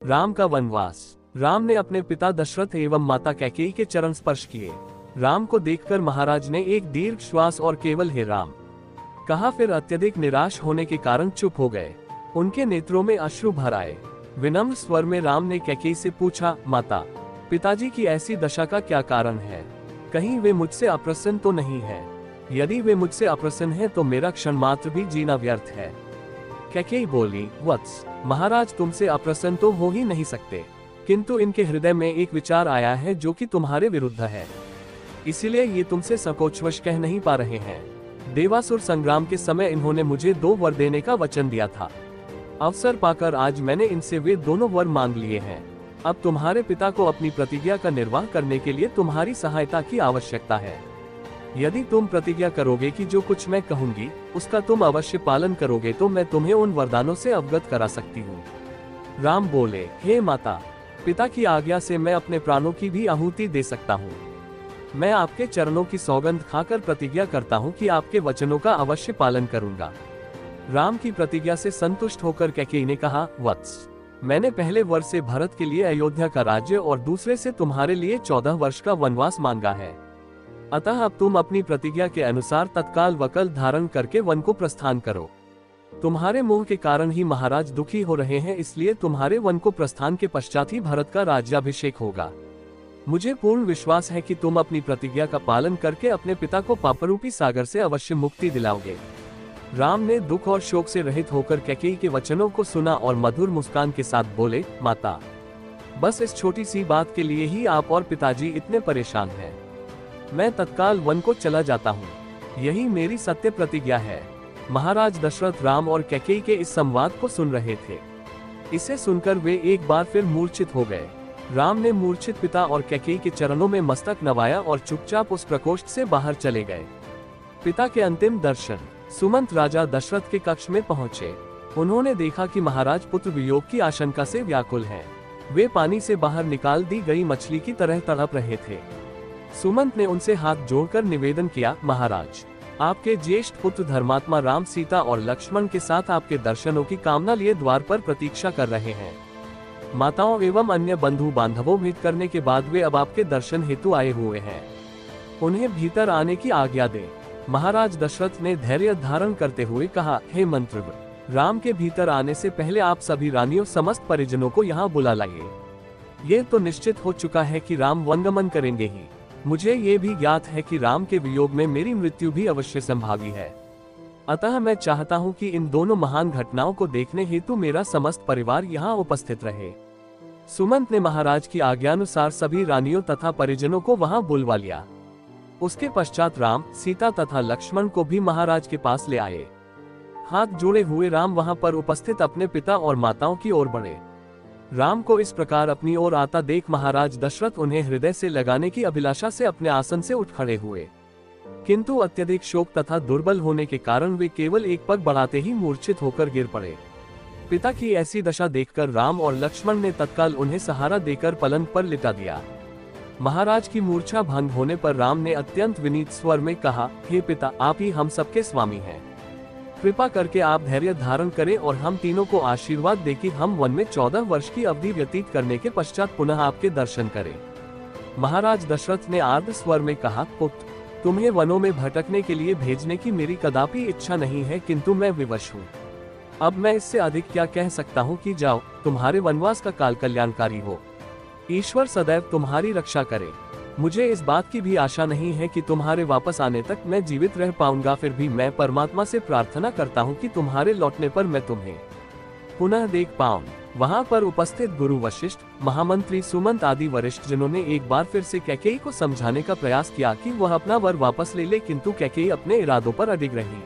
राम का वनवास। राम ने अपने पिता दशरथ एवं माता कैकेयी के चरण स्पर्श किए। राम को देखकर महाराज ने एक दीर्घ श्वास और केवल हे राम कहा, फिर अत्यधिक निराश होने के कारण चुप हो गए। उनके नेत्रों में अश्रु भर आए। विनम्र स्वर में राम ने कैकेयी से पूछा, माता, पिताजी की ऐसी दशा का क्या कारण है? कहीं वे मुझसे अप्रसन्न तो नहीं है? यदि वे मुझसे अप्रसन्न हैं तो मेरा क्षण मात्र भी जीना व्यर्थ है। कैकेयी बोली, वत्स, महाराज तुमसे अप्रसन्न तो हो ही नहीं सकते, किंतु इनके हृदय में एक विचार आया है जो कि तुम्हारे विरुद्ध है, इसीलिए ये तुमसे संकोचवश कह नहीं पा रहे हैं। देवासुर संग्राम के समय इन्होंने मुझे 2 वर देने का वचन दिया था। अवसर पाकर आज मैंने इनसे वे दोनों वर मांग लिए हैं। अब तुम्हारे पिता को अपनी प्रतिज्ञा का निर्वाह करने के लिए तुम्हारी सहायता की आवश्यकता है। यदि तुम प्रतिज्ञा करोगे कि जो कुछ मैं कहूंगी उसका तुम अवश्य पालन करोगे तो मैं तुम्हें उन वरदानों से अवगत करा सकती हूँ। राम बोले, हे माता, पिता की आज्ञा से मैं अपने प्राणों की भी आहुति दे सकता हूँ। मैं आपके चरणों की सौगंध खाकर प्रतिज्ञा करता हूँ कि आपके वचनों का अवश्य पालन करूंगा। राम की प्रतिज्ञा से संतुष्ट होकर कैकेयी ने कहा, वत्स, मैंने पहले वर्ष से भरत के लिए अयोध्या का राज्य और दूसरे से तुम्हारे लिए 14 वर्ष का वनवास मांगा है। अतः अब तुम अपनी प्रतिज्ञा के अनुसार तत्काल वकल धारण करके वन को प्रस्थान करो। तुम्हारे मोह के कारण ही महाराज दुखी हो रहे हैं, इसलिए तुम्हारे वन को प्रस्थान के पश्चात ही भरत का राज्याभिषेक होगा। मुझे पूर्ण विश्वास है कि तुम अपनी प्रतिज्ञा का पालन करके अपने पिता को पापरूपी सागर से अवश्य मुक्ति दिलाओगे। राम ने दुख और शोक से रहित होकर कैकेयी के वचनों को सुना और मधुर मुस्कान के साथ बोले, माता, बस इस छोटी सी बात के लिए ही आप और पिताजी इतने परेशान हैं। मैं तत्काल वन को चला जाता हूँ, यही मेरी सत्य प्रतिज्ञा है। महाराज दशरथ राम और कैकेयी के इस संवाद को सुन रहे थे। इसे सुनकर वे एक बार फिर मूर्छित हो गए। राम ने मूर्छित पिता और कैकेयी के चरणों में मस्तक नवाया और चुपचाप उस प्रकोष्ठ से बाहर चले गए। पिता के अंतिम दर्शन। सुमंत राजा दशरथ के कक्ष में पहुंचे। उन्होंने देखा कि महाराज पुत्र वियोग की आशंका से व्याकुल हैं। वे पानी से बाहर निकाल दी गई मछली की तरह तड़प रहे थे। सुमंत ने उनसे हाथ जोड़कर निवेदन किया, महाराज, आपके ज्येष्ठ पुत्र धर्मात्मा राम सीता और लक्ष्मण के साथ आपके दर्शनों की कामना लिए द्वार पर प्रतीक्षा कर रहे हैं। माताओं एवं अन्य बंधु बांधवों भेंट करने के बाद वे अब आपके दर्शन हेतु आए हुए हैं। उन्हें भीतर आने की आज्ञा दें। महाराज दशरथ ने धैर्य धारण करते हुए कहा, हे मंत्रवर, राम के भीतर आने से पहले आप सभी रानियों समस्त परिजनों को यहाँ बुला लाइए। ये तो निश्चित हो चुका है कि राम वनगमन करेंगे ही। मुझे ये भी ज्ञात है कि राम के वियोग में मेरी मृत्यु भी अवश्य संभावी है। अतः मैं चाहता हूँ कि इन दोनों महान घटनाओं को देखने हेतु मेरा समस्त परिवार यहाँ उपस्थित रहे। सुमंत ने महाराज की आज्ञानुसार सभी रानियों तथा परिजनों को वहाँ बुलवा लिया। उसके पश्चात राम, सीता तथा लक्ष्मण को भी महाराज के पास ले आए। हाथ जोड़े हुए राम वहां पर उपस्थित अपने पिता और माताओं की ओर बढ़े। राम को इस प्रकार अपनी ओर आता देख महाराज दशरथ उन्हें हृदय से लगाने की अभिलाषा से अपने आसन से उठ खड़े हुए, किंतु अत्यधिक शोक तथा दुर्बल होने के कारण वे केवल एक पग बढ़ाते ही मूर्छित होकर गिर पड़े। पिता की ऐसी दशा देखकर राम और लक्ष्मण ने तत्काल उन्हें सहारा देकर पलंग पर लिटा दिया। महाराज की मूर्छा भंग होने पर राम ने अत्यंत विनीत स्वर में कहा, हे पिता, आप ही हम सबके स्वामी हैं। कृपा करके आप धैर्य धारण करें और हम तीनों को आशीर्वाद दें कि हम वन में 14 वर्ष की अवधि व्यतीत करने के पश्चात पुनः आपके दर्शन करें। महाराज दशरथ ने आर्द्र स्वर में कहा, पुत्र, तुम्हें वनों में भटकने के लिए भेजने की मेरी कदापि इच्छा नहीं है, किंतु मैं विवश हूँ। अब मैं इससे अधिक क्या कह सकता हूँ कि जाओ, तुम्हारे वनवास का काल कल्याणकारी हो। ईश्वर सदैव तुम्हारी रक्षा करे। मुझे इस बात की भी आशा नहीं है कि तुम्हारे वापस आने तक मैं जीवित रह पाऊंगा, फिर भी मैं परमात्मा से प्रार्थना करता हूँ कि तुम्हारे लौटने पर मैं तुम्हें पुनः देख पाऊं। वहां पर उपस्थित गुरु वशिष्ठ, महामंत्री सुमंत आदि वरिष्ठ जिन्होंने एक बार फिर से कैकेयी को समझाने का प्रयास किया कि वह अपना वर वापस ले ले, किंतु कैकेयी अपने इरादों पर अडिग रही।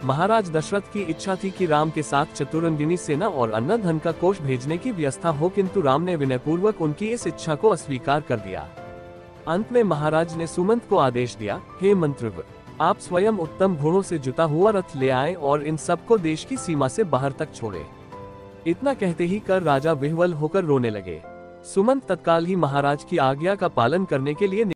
महाराज दशरथ की इच्छा थी कि राम के साथ चतुरंगिनी सेना और अन्न धन का कोष भेजने की व्यवस्था हो, किंतु राम ने विनयपूर्वक उनकी इस इच्छा को अस्वीकार कर दिया। अंत में महाराज ने सुमंत को आदेश दिया, हे मंत्रवर, आप स्वयं उत्तम घोड़ों से जुता हुआ रथ ले आए और इन सबको देश की सीमा से बाहर तक छोड़े। इतना कहते ही कर राजा विह्वल होकर रोने लगे। सुमंत तत्काल ही महाराज की आज्ञा का पालन करने के लिए